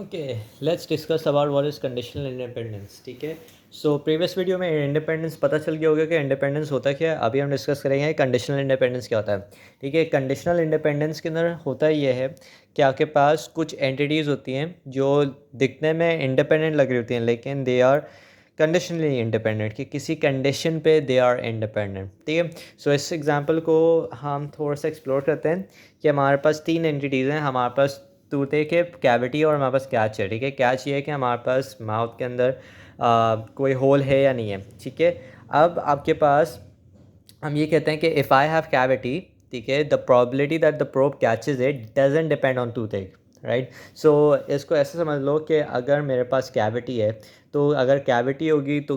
Okay, let's discuss about what is conditional independence. ठीक है, so previous video में independence पता चल गया होगा कि इंडिपेंडेंस होता क्या है। अभी हम डिस्कस करेंगे कंडीशनल इंडिपेंडेंस क्या होता है। ठीक है, कंडीशनल इंडिपेंडेंस के अंदर होता ये है कि आपके पास कुछ एंटिटीज़ होती हैं जो दिखने में इंडिपेंडेंट लग रही होती हैं, लेकिन दे आर कंडीशनली इंडिपेंडेंट, कि किसी कंडीशन पे दे आर इंडिपेंडेंट। ठीक है, सो इस एग्जांपल को हम थोड़ा सा एक्सप्लोर करते हैं कि हमारे पास तीन एंटिटीज़ हैं। हमारे पास तूते के कैविटी और हमारे पास कैच है। ठीक है, कैच ये है कि हमारे पास माउथ के अंदर कोई होल है या नहीं है। ठीक है, अब आपके पास हम ये कहते हैं कि इफ़ आई हैव कैविटी, ठीक है, the probability that the probe catches it doesn't depend on tooth, right. So इसको ऐसे समझ लो कि अगर मेरे पास कैविटी है, तो अगर कैविटी होगी तो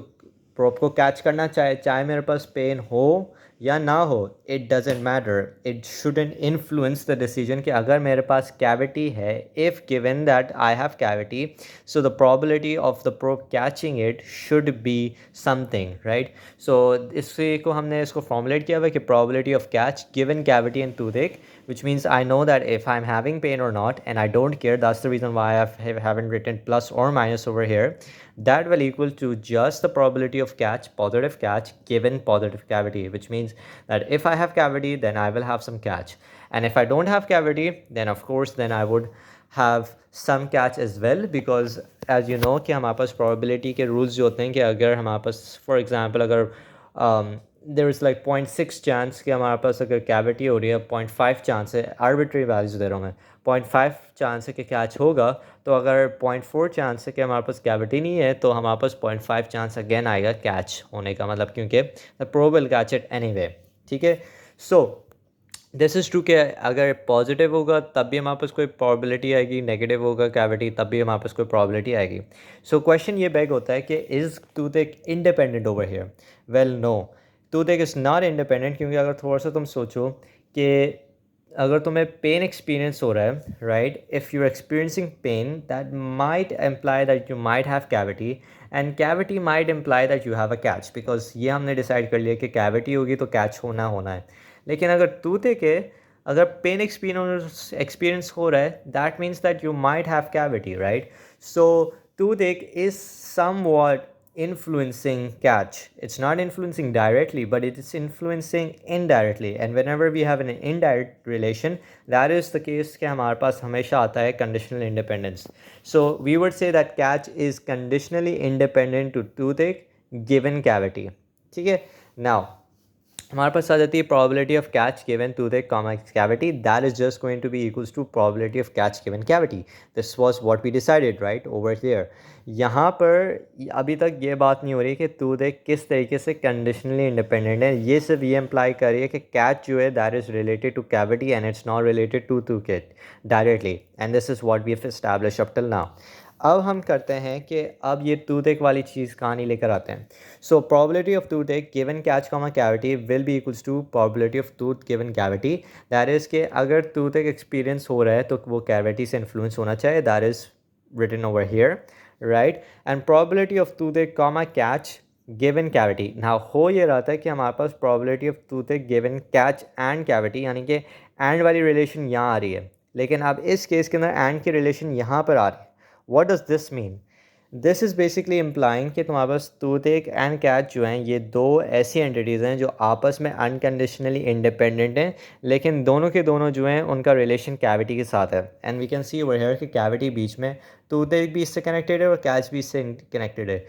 प्रोब को कैच करना, चाहे चाहे मेरे पास पेन हो या ना हो, it doesn't matter, it shouldn't influence the decision कि अगर मेरे पास कैविटी है, if given that I have cavity, so the probability of the probe catching it should be something, right. So इससे को हमने इसको फॉर्मुलेट किया हुआ है कि probability of catch given cavity in tooth, which means I know that if I'm having pain or not, and I don't care, that's the reason why I haven't written plus or minus over here, that will equal to just the probability of catch, positive catch, given positive cavity, which means that if I have cavity, then I will have some catch. And if I don't have cavity, then of course, then I would have some catch as well, because as you know कि हमारे पास probability के rules जो होते हैं कि अगर हमारे पास for example अगर देर इज़ लाइक 0.6 चांस कि हमारे पास अगर कैविटी हो रही है, 0.5 चांस है, आर्बिट्री वैल्यूज दे रहा हूँ मैं, 0.5 चांस है कि कैच होगा, तो अगर 0.4 चांस है कि हमारे पास कैविटी नहीं है, तो हमारे पास 0.5 चांस अगेन आएगा कैच होने का, मतलब क्योंकि the probe will catch it anyway. ठीक है, सो दिस इज़ ट्रू कि अगर पॉजिटिव होगा तब भी हमारे पास कोई प्रॉबिलिटी आएगी, नेगेटिव होगा कैविटी तब भी हमारे पास कोई प्रॉबिलिटी आएगी। सो क्वेश्चन ये बैग होता है कि is tooth independent over here? Well no, tooth is not independent, क्योंकि अगर थोड़ा सा तुम सोचो कि अगर तुम्हें पेन एक्सपीरियंस हो रहा है, right, if you are experiencing pain, that might employ that you might have cavity, and cavity might imply that you have a catch, because ये हमने डिसाइड कर लिया कि कैविटी होगी तो कैच होना होना है। लेकिन अगर टूथे के अगर पेन एक्सपीरियंस हो रहा है, that means that you might have cavity, right. So toothache is somewhat influencing catch. It's not influencing directly, but it is influencing indirectly. And whenever we have an indirect relation, that is the case कि हमारे पास हमेशा आता है conditional independence. So we would say that catch is conditionally independent to toothache given cavity. ठीक है, now हमारे पास आ जाती है probability of catch given toothache comma cavity, that is just going to be equals to probability of catch given cavity. This was what we decided right over here. यहाँ पर अभी तक ये बात नहीं हो रही कि toothache किस तरीके से conditionally independent है, ये सिर्फ ये imply कर रही है कि catch जो है that is related to cavity and it's not related to toothache directly, and this is what we have established up till now. अब हम करते हैं कि अब ये टूथेक वाली चीज़ कहानी लेकर आते हैं। So probability of toothache given catch comma cavity will be equals to probability of tooth given cavity, that is कि अगर टूथेक एक्सपीरियंस हो रहा है तो वो कैविटी से इन्फ्लुएंस होना चाहिए, that is written over here, right? And probability of toothache comma catch given cavity. Now हो ये रहा था कि हमारे पास probability of toothache given catch and cavity, यानी कि and वाली रिलेशन यहाँ आ रही है, लेकिन अब इस केस के अंदर and की रिलेशन यहाँ पर आ रही है। What does this mean? This is basically implying कि तुम्हारे पास टूथेक एंड कैच जो हैं ये दो ऐसी एंटिटीज़ हैं जो आपस में अनकंडीशनली इंडिपेंडेंट हैं, लेकिन दोनों के दोनों जो हैं उनका रिलेशन कैविटी के साथ है। And we can see over here कि कैविटी बीच में, टूथेक भी इससे कनेक्टेड है और कैच भी इससे कनेक्टेड है।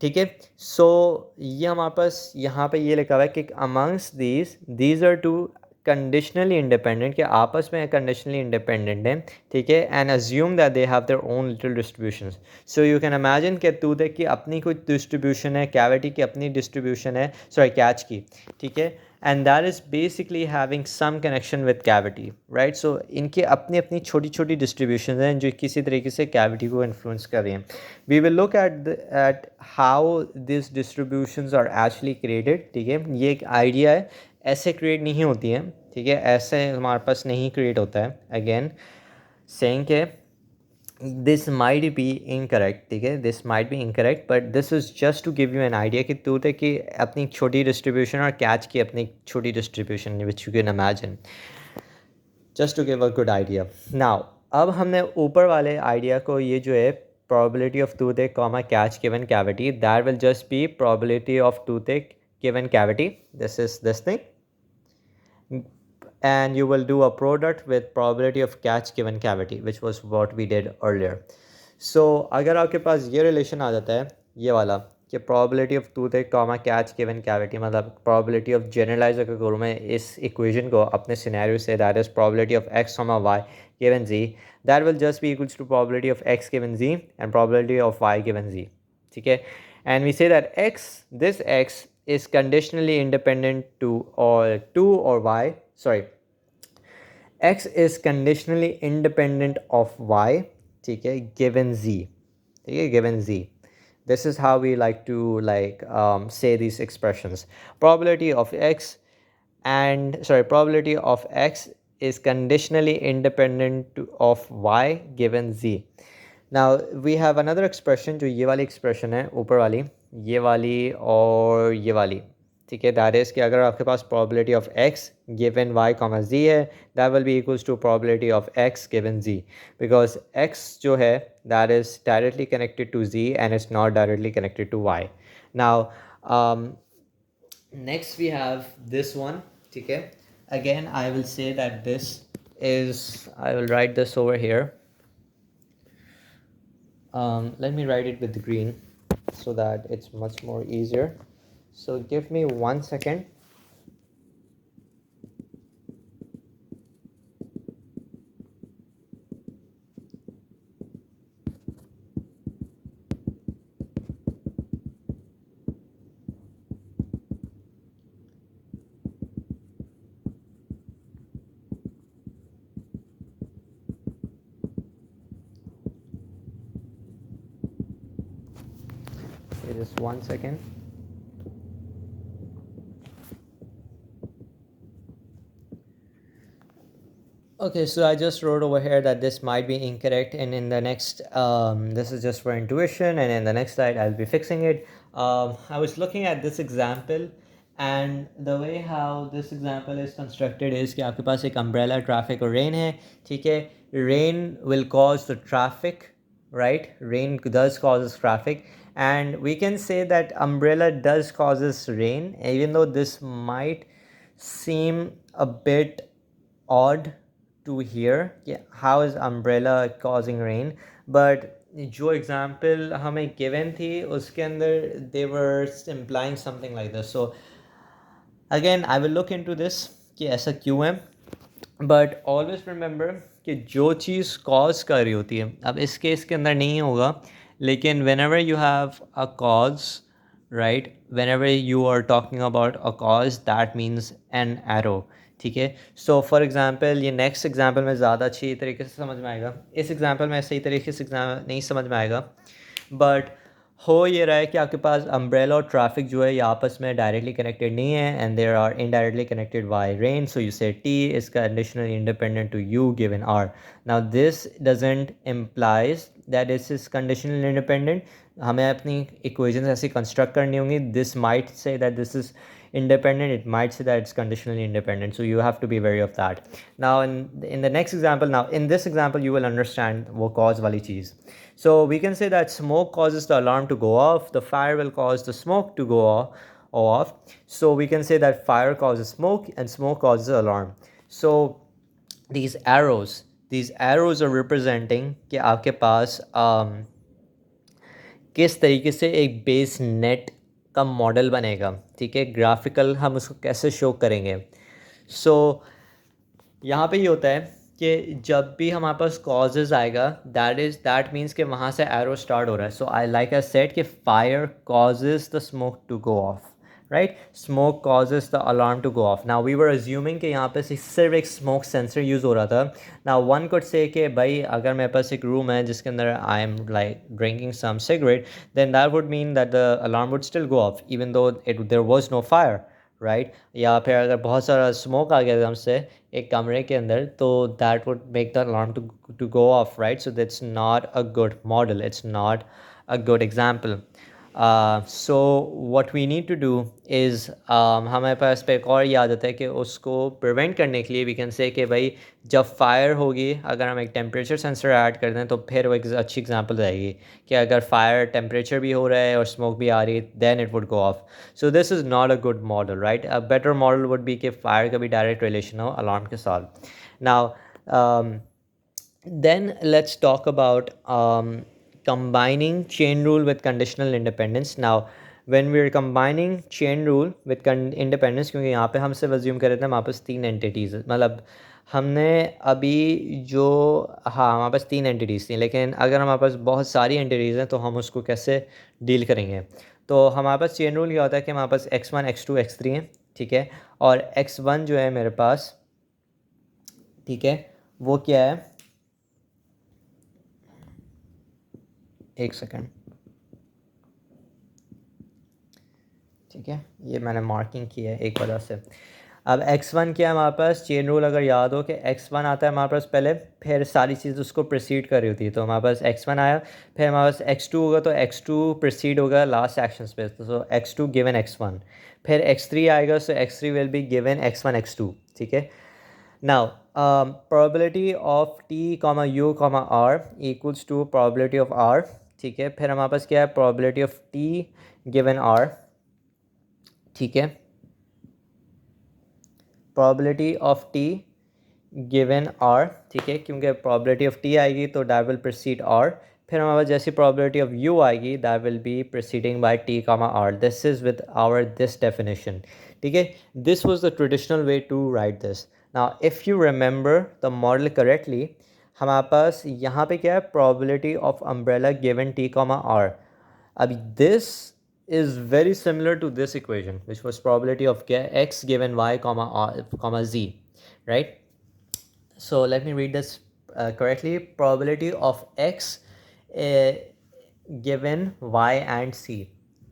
ठीक है, सो ये हमारे पास यहाँ पे ये लिखा हुआ है कि amongst these are two conditionally independent, कि आपस में कंडीशनली इंडिपेंडेंट हैं। ठीक है, and assume that they have their own little distributions. So you can imagine कि टूथेक की अपनी कुछ डिस्ट्रीब्यूशन है, कैविटी की अपनी डिस्ट्रीब्यूशन है, सॉरी कैच की। ठीक है, and that is basically having some connection with cavity, right. So इनकी अपनी अपनी छोटी छोटी डिस्ट्रीब्यूशन हैं जो किसी तरीके से कैविटी को इन्फ्लुएंस कर रही हैं। We will look at how this distributions are actually created. ठीक है, ये एक आइडिया है, ऐसे क्रिएट नहीं होती हैं। ठीक है, ऐसे हमारे पास नहीं क्रिएट होता है। अगेन सेइंग के दिस माइट बी इनकरेक्ट, ठीक है, this might be incorrect, but this is just to give you an idea कि टूथेक की अपनी छोटी डिस्ट्रीब्यूशन और कैच की अपनी छोटी distribution which you can imagine, just to give a good idea. Now अब हमने ऊपर वाले आइडिया को ये जो है probability of toothache comma catch given cavity, that will just be probability of toothache given cavity, this is this thing, and you will do a product with probability of catch given cavity, which was what we did earlier. So अगर आपके पास ये relation आ जाता है ये वाला कि probability of toothache comma catch given cavity, मतलब probability of generalize अगर करूँ मैं इस equation को अपने scenario से, that is probability of x comma y given z, that will just be equals to probability of x given z and probability of y given z. ठीक है, and we say that this x is conditionally independent to or y, sorry, x is conditionally independent of y, ठीक है, given z, ठीक है, given z. This is how we like to say these expressions. Probability of x probability of x is conditionally independent of y given z. Now we have another expression जो ये वाली expression है ऊपर वाली, ये वाली और ये वाली, ठीक है, that is कि अगर आपके पास probability of x given y comma z है, that will be equals to probability of x given z, because x जो है that is directly connected to z and it's not directly connected to y. Now next we have this one, ठीक है, again I will say that this is, I will write this over here. Let me write it with the green so that it's much more easier. So give me 1 second. Okay, just 1 second. Okay, so I just wrote over here that this might be incorrect, and in the next, this is just for intuition, and in the next slide I'll be fixing it. I was looking at this example, and the way how this example is constructed is कि आपके पास एक umbrella, traffic और rain है, ठीक है, rain will cause the traffic, right? Rain does causes traffic, and we can say that umbrella does causes rain, even though this might seem a bit odd to hear how is umbrella causing rain, but जो example हमें given थी उसके अंदर they were implying something like this. So again I will look into this कि ऐसा क्यों है, but always remember कि जो चीज़ cause कर रही होती है, अब इस केस के अंदर नहीं होगा, लेकिन whenever you have a cause, right, whenever you are talking about a cause, that means an arrow, ठीक है. सो फॉर एग्जांपल ये नेक्स्ट एग्जांपल में ज़्यादा अच्छी तरीके से समझ में आएगा, इस एग्जांपल में सही तरीके से नहीं समझ में आएगा, बट हो ये रहा है कि आपके पास अम्ब्रेला और ट्रैफिक जो है ये आपस में डायरेक्टली कनेक्टेड नहीं है, and there are indirectly connected by rain. So you say T is conditionally independent to U given R. Now this doesn't implies that this is conditionally independent. हमें अपनी इक्वेशंस ऐसी कंस्ट्रक्ट करनी होंगी. This might say that this is independent, it might say that it's conditionally independent, so you have to be wary of that. Now in the next example, now in this example you will understand wo cause wali cheez. So we can say that smoke causes the alarm to go off, the fire will cause the smoke to go off. So we can say that fire causes smoke and smoke causes alarm. So these arrows are representing कि आपके पास किस तरीके से एक base net का model बनेगा, ठीक है, ग्राफिकल हम उसको कैसे शो करेंगे. सो यहाँ पे ये होता है कि जब भी हमारे पास कॉजेज़ आएगा, दैट मीन्स कि वहाँ से एरो स्टार्ट हो रहा है. So I like I said कि fire causes the smoke to go off, right, smoke causes the alarm to go off. Now we were assuming कि यहाँ पे सिर्फ एक स्मोक सेंसर यूज़ हो रहा था. नाउ वन कुड से कि भाई अगर मेरे पास एक रूम है जिसके अंदर I am like drinking some cigarette, then that would mean that the alarm would still go off even though there was no fire, right. या फिर अगर बहुत सारा स्मोक आ गया एकदम से एक कमरे के अंदर, तो that would make the alarm to go off, right. So that's not a good model, it's not a good example. So what we need to do is हमारे पास पे एक और ये आदत है कि उसको प्रिवेंट करने के लिए वी कैन से कि भाई जब फायर होगी अगर हम एक टेम्परेचर सेंसर ऐड कर दें तो फिर वो एक अच्छी एग्जांपल रहेगी कि अगर फायर टेम्परेचर भी हो रहा है और स्मोक भी आ रही है then it would go off. So this is not a good model, right. A better model would be कि फायर का भी डायरेक्ट रिलेशन हो अलार्म के साथ. Now then let's talk about combining chain rule with conditional independence. Now when we're combining chain rule with independence, क्योंकि यहाँ पे हम सिर्फ assume कर रहे थे हमारे पास 3 entities मतलब हमने अभी जो हाँ हमारे पास 3 entities थी, लेकिन अगर हमारे पास बहुत सारी entities हैं तो हम उसको कैसे डील करेंगे. तो हमारे पास चेन रूल क्या होता है कि हमारे पास x1 x2 x3 हैं, ठीक है. और x1 जो है मेरे पास, ठीक है, वो क्या है, एक सेकेंड, ठीक है, ये मैंने मार्किंग की है एक वजह से. अब x1 क्या है हमारे पास, चेन रूल अगर याद हो कि x1 आता है हमारे पास पहले, फिर सारी चीज़ उसको प्रोसीड कर रही होती है. तो हमारे पास x1 आया, फिर हमारे पास x2 होगा तो x2 प्रोसीड होगा लास्ट एक्शन पे, तो x2 गिवन x1. फिर x3 आएगा सो x3 will be given x1 x2, ठीक है. Now probability of t u r equals to probability of r, ठीक है. फिर हमारे पास क्या है, probability of t given r, ठीक है. probability of t given r, ठीक है, क्योंकि probability of t आएगी तो that will precede r. फिर हमारे पास जैसी probability of u आएगी that will be preceding by t r. This is with our this definition, ठीक है. This was the traditional way to write this. Now if you remember the model correctly, हमारे पास यहाँ पे क्या है, probability of umbrella given t r. अभी this is very similar to this equation which was probability of x given y comma z, right. So let me read this correctly. Probability of x uh, given y and c,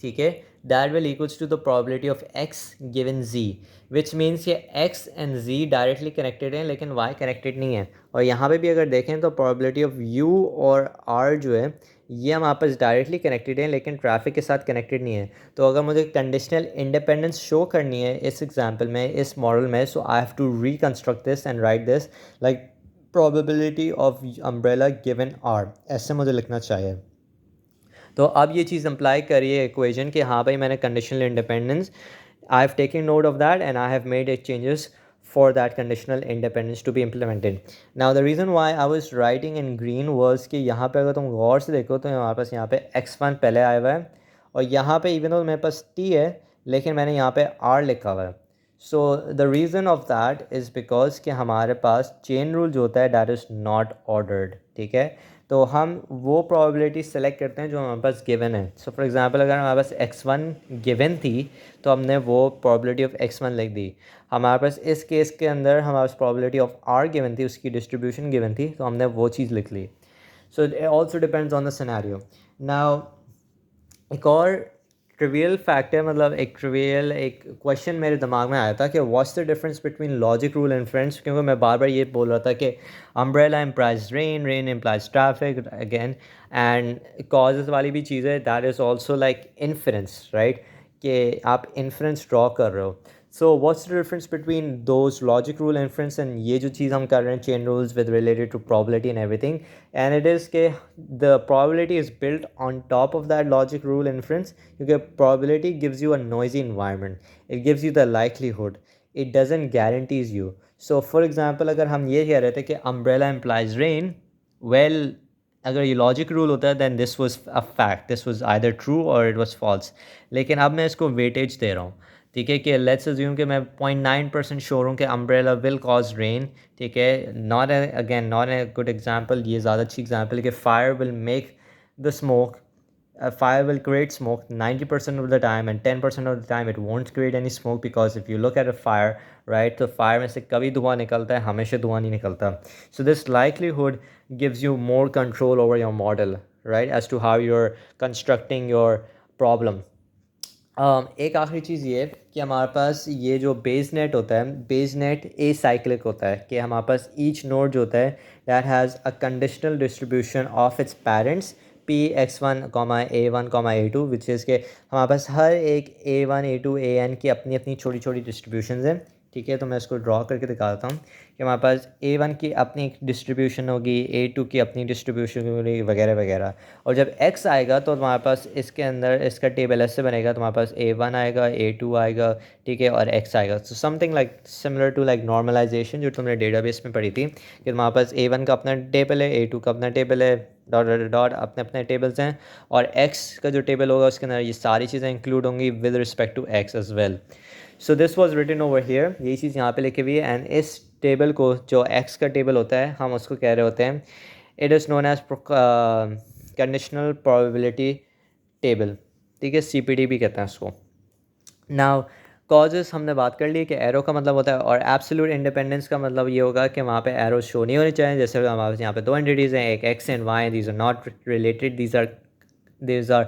ठीक है, that will equals to the probability of x given z, which means ये x and z directly connected हैं लेकिन y connected नहीं है. और यहाँ पे भी अगर देखें तो probability of u और r जो है ये हमारे पास डायरेक्टली कनेक्टेड है लेकिन ट्रैफिक के साथ कनेक्टेड नहीं है. तो अगर मुझे कंडीशनल इंडिपेंडेंस शो करनी है इस एग्जांपल में, इस मॉडल में, so I have to reconstruct this and write this like probability of umbrella given R, ऐसे मुझे लिखना चाहिए. तो अब ये चीज़ अप्लाई करिए इक्वेशन कि हाँ भाई मैंने conditional independence, I have taken note of that and I have made it changes for that conditional independence to be implemented. Now the reason why I was writing in green was कि यहाँ पे अगर तुम गौर से देखो तो हमारे पास यहाँ पे x1 पहले आया हुआ है और यहाँ पे इवन तो मेरे पास t है लेकिन मैंने यहाँ पे r लिखा हुआ है. So the reason of that is because कि हमारे पास चेन रूल जो होता है दैट इज़ नॉट ऑर्डर्ड, ठीक है. तो हम वो प्रोबेबिलिटी सेलेक्ट करते हैं जो हमारे पास गिवन है. सो फॉर एग्जांपल अगर हमारे पास x1 गिवन थी तो हमने वो प्रोबेबिलिटी ऑफ x1 लिख दी. हमारे पास इस केस के अंदर हमारे पास प्रोबेबिलिटी ऑफ r गिवन थी, उसकी डिस्ट्रीब्यूशन गिवन थी तो हमने वो चीज़ लिख ली. So it also depends on the scenario. Now एक और ट्रिवियल फैक्ट है, मतलब एक ट्रिवियल एक क्वेश्चन मेरे दिमाग में आया था कि what's the difference between logic rule and inference, क्योंकि मैं बार बार ये बोल रहा था कि umbrella implies rain, rain implies traffic again, and causes वाली भी चीज़ है that is also like inference, right, कि आप इन्फ्रेंस ड्रॉ कर रहे हो. So what's the difference between those logic rule inference and ये जो चीज़ हम कर रहे हैं chain rules with related to probability and everything, and it is के the probability is built on top of that logic rule inference, क्योंकि probability gives you a noisy environment, it gives you the likelihood, it doesn't guarantees you. So for example अगर हम ये कह रहे थे कि umbrella implies rain, well अगर ये लॉजिक रूल होता है then this was a fact, this was either true और इट वाज फॉल्स. लेकिन अब मैं इसको वेटेज दे रहा हूँ, ठीक है, कि लेट्स अज्यूम कि मैं 0.9% श्योर हूँ कि अम्ब्रेला विल कॉज रेन, ठीक है. Not again not a good example, ये ज़्यादा अच्छी एग्जांपल है कि fire will make the smoke, fire will create smoke 90% of the time and 10% of the time it won't create any smoke, because if you look at a fire, right, तो fire में से कभी धुआं निकलता है, हमेशा धुआं नहीं निकलता. So this likelihood gives you more control over your model, right, as to how you're constructing your problem. एक आखिरी चीज़ ये कि हमारे पास ये जो बेस नेट होता है, बेस नेट ए साइक्लिक होता है कि हमारे पास ईच नोड जो होता है that has a conditional distribution of its parents P x one comma A1 A2 which is के हमारे पास हर एक A1 A2 AN की अपनी अपनी छोटी छोटी डिस्ट्रीब्यूशन हैं, ठीक है। तो मैं इसको ड्रॉ करके दिखाता हूँ कि हमारे पास A1 की अपनी एक डिस्ट्रीब्यूशन होगी, A2 की अपनी डिस्ट्रीब्यूशन होगी, वगैरह वगैरह। और जब X आएगा तो हमारे पास इसके अंदर इसका टेबल ऐसे बनेगा, तो हमारे पास A1 आएगा, A2 आएगा, ठीक है, और X आएगा। So something like similar to like normalisation जो तुमने डेटाबेस में पढ़ी थी कि हमारे पास A1 का अपना टेबल है, A2 का अपना टेबल है, डॉट डॉट डॉट अपने अपने टेबल्स हैं, और X का जो टेबल होगा उसके अंदर ये सारी चीज़ें इंक्लूड होंगी with respect to X as well. So this was written over here, यही चीज़ यहाँ पे लिखी हुई है। एंड इस टेबल को जो X का टेबल होता है हम उसको कह रहे होते हैं, it is known as conditional probability table, ठीक है, CPT भी कहते हैं उसको। नाउ कॉजेज़ हमने बात कर ली कि एरो का मतलब होता है, और एब्सोल्यूट इंडिपेंडेंस का मतलब ये होगा कि वहाँ पे एरो शो नहीं होनी चाहिए। जैसे हमारे पास यहाँ पे दो एंटिटीज़ हैं, एक X and Y, these are not related, these are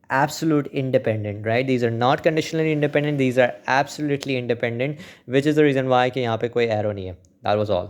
absolute independent, right? These are not conditionally independent, these are absolutely independent, which is the reason why कि यहाँ पे कोई एरो नहीं है। That was all.